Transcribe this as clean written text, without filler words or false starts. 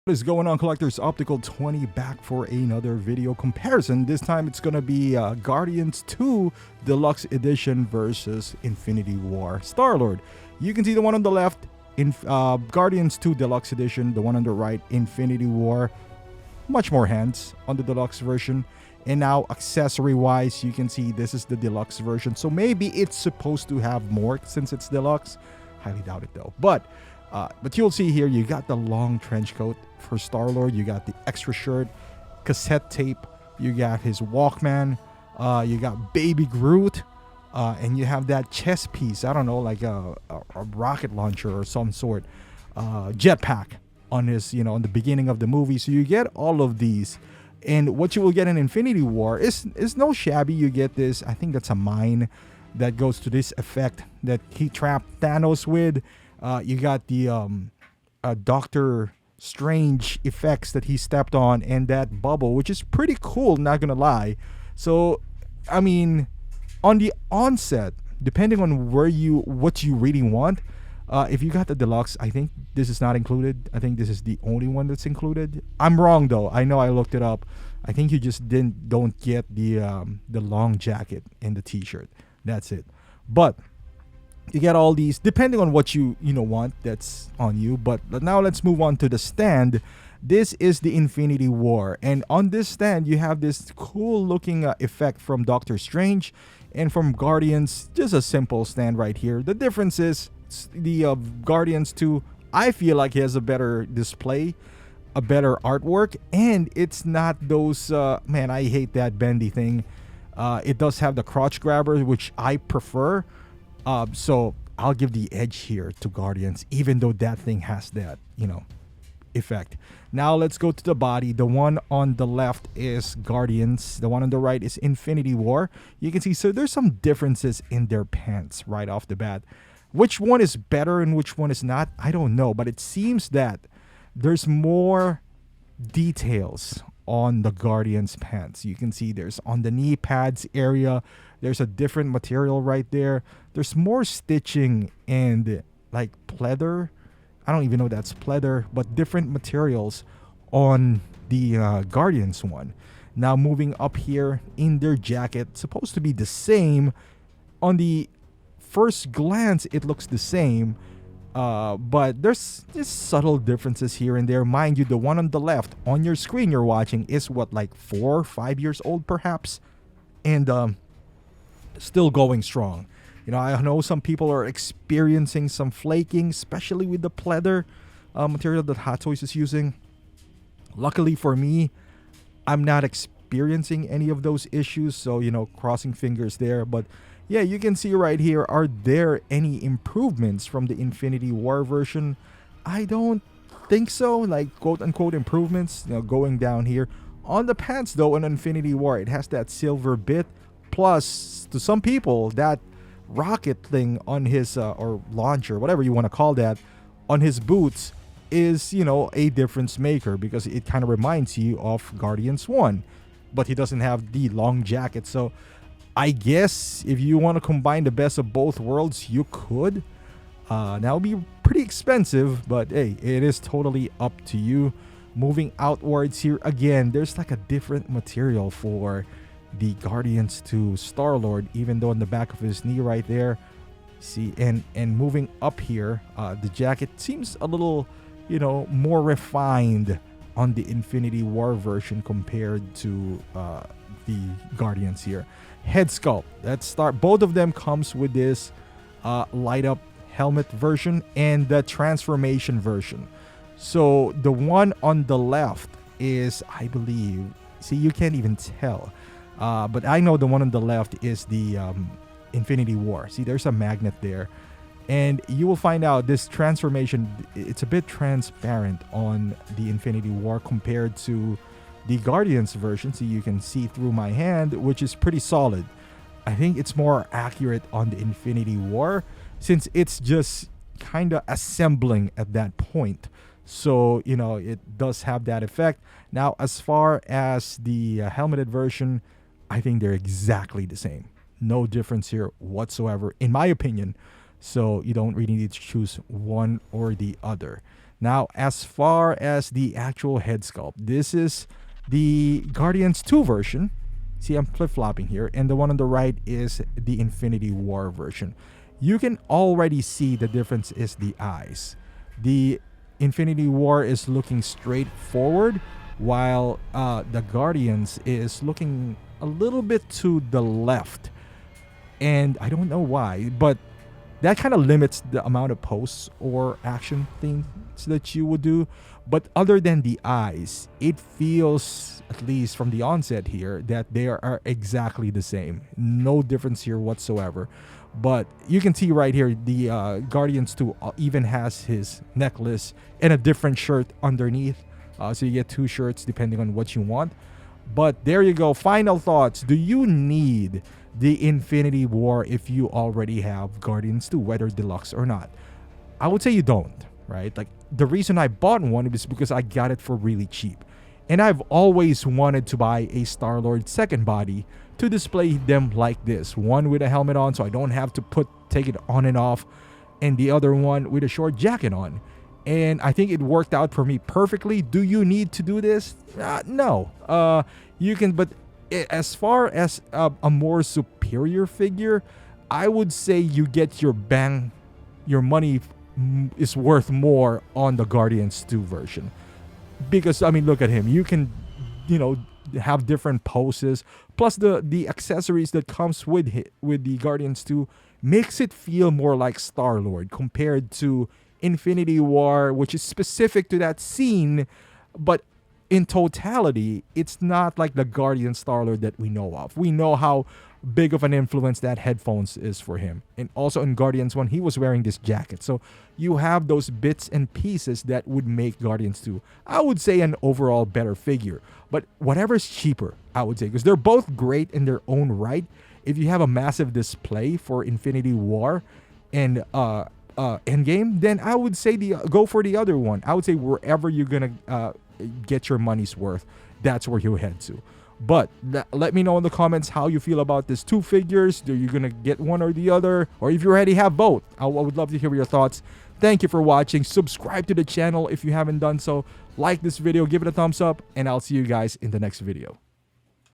What is going on, collectors? Optical 20 back for another video comparison. This time it's gonna be Guardians 2 Deluxe Edition versus Infinity War Star-Lord. You can see the one on the left in Guardians 2 Deluxe Edition, the one on the right Infinity War. Much more hands on the deluxe version. And now accessory wise, you can see this is the deluxe version. So maybe it's supposed to have more since it's deluxe. Highly doubt it though. But you'll see here, you got the long trench coat for Star-Lord. You got the extra shirt, cassette tape. You got his Walkman. You got Baby Groot. And you have that chest piece. I don't know, like a rocket launcher or some sort. Jetpack on his, on the beginning of the movie. So you get all of these. And what you will get in Infinity War is no shabby. You get this, I think that's a mine that goes to this effect that he trapped Thanos with. You got the Doctor Strange effects that he stepped on and that bubble, which is pretty cool, not gonna lie. So, I mean, on the onset, depending on what you really want, if you got the deluxe, I think this is not included. I think this is the only one that's included. I'm wrong though. I know I looked it up. I think you just don't get the long jacket and the t-shirt. That's it. But you get all these depending on what you want. That's on you. But now let's move on to the stand. This is the Infinity War, and on this stand you have this cool looking effect from Doctor Strange, and from Guardians, just a simple stand right here. The difference is the Guardians 2, I feel like he has a better display, a better artwork, and it's not those man, I hate that bendy thing. It does have the crotch grabber, which I prefer. So I'll give the edge here to Guardians, even though that thing has that, effect. Now let's go to the body. The one on the left is Guardians. The one on the right is Infinity War. You can see, so there's some differences in their pants right off the bat. Which one is better and which one is not, I don't know. But it seems that there's more details on the Guardians pants. You can see there's on the knee pads area, there's a different material right there. There's more stitching and like pleather. I don't even know that's pleather, but different materials on the Guardians one. Now moving up here in their jacket, supposed to be the same. On the first glance, it looks the same. But there's just subtle differences here and there. Mind you, the one on the left on your screen you're watching is what, like 4 or 5 years old perhaps, and still going strong. I know some people are experiencing some flaking, especially with the pleather material that Hot Toys is using. Luckily for me, I'm not experiencing any of those issues, so crossing fingers there. But yeah, you can see right here, are there any improvements from the Infinity War version? I don't think so, like quote-unquote improvements, going down here. On the pants though, in Infinity War, it has that silver bit, plus to some people, that rocket thing on his, or launcher, whatever you want to call that, on his boots is, a difference maker, because it kind of reminds you of Guardians 1. But he doesn't have the long jacket, so I guess if you want to combine the best of both worlds, you could. That would be pretty expensive, but hey, it is totally up to you. Moving outwards here, again, there's like a different material for the Guardians to Star-Lord, even though on the back of his knee right there. See, and moving up here, the jacket seems a little, more refined on the Infinity War version compared to the Guardians here. Head sculpt, let's start. Both of them comes with this light up helmet version and the transformation version. So the one on the left is, I believe, see, you can't even tell, but I know the one on the left is the Infinity War. See, there's a magnet there, and you will find out this transformation, it's a bit transparent on the Infinity War compared to the Guardians version. So you can see through my hand, which is pretty solid. I think it's more accurate on the Infinity War, since it's just kind of assembling at that point. So, it does have that effect. Now, as far as the helmeted version, I think they're exactly the same. No difference here whatsoever, in my opinion. So you don't really need to choose one or the other. Now, as far as the actual head sculpt, this is the Guardians 2 version. See, I'm flip-flopping here, and the one on the right is the Infinity War version. You can already see the difference is the eyes. The Infinity War is looking straight forward, while the Guardians is looking a little bit to the left. And I don't know why, but that kind of limits the amount of posts or action things that you would do. But other than the eyes, it feels, at least from the onset here, that they are exactly the same. No difference here whatsoever. But you can see right here, the Guardians 2 even has his necklace and a different shirt underneath. So you get 2 shirts depending on what you want. But there you go. Final thoughts. Do you need the Infinity War if you already have Guardians 2, whether deluxe or not? I would say you don't, right? Like, the reason I bought one was because I got it for really cheap. And I've always wanted to buy a Star-Lord second body to display them like this. One with a helmet on so I don't have to take it on and off, and the other one with a short jacket on. And I think it worked out for me perfectly. Do you need to do this? No. You can, but as far as a more superior figure, I would say you get your money is worth more on the Guardians 2 version. Because, I mean, look at him. You can, have different poses. Plus, the accessories that comes with the Guardians 2 makes it feel more like Star-Lord compared to Infinity War, which is specific to that scene, but in totality, it's not like the Guardian Star-Lord that we know of. We know how big of an influence that headphones is for him. And also in Guardians 1, he was wearing this jacket. So you have those bits and pieces that would make Guardians 2, I would say, an overall better figure. But whatever's cheaper, I would say, because they're both great in their own right. If you have a massive display for Infinity War and Endgame, then I would say go for the other one. I would say wherever you're gonna get your money's worth, that's where you head to. But let me know in the comments how you feel about these 2 figures. Are you gonna get one or the other, or if you already have both? I would love to hear your thoughts. Thank you for watching. Subscribe to the channel if you haven't done so. Like this video, give it a thumbs up, and I'll see you guys in the next video.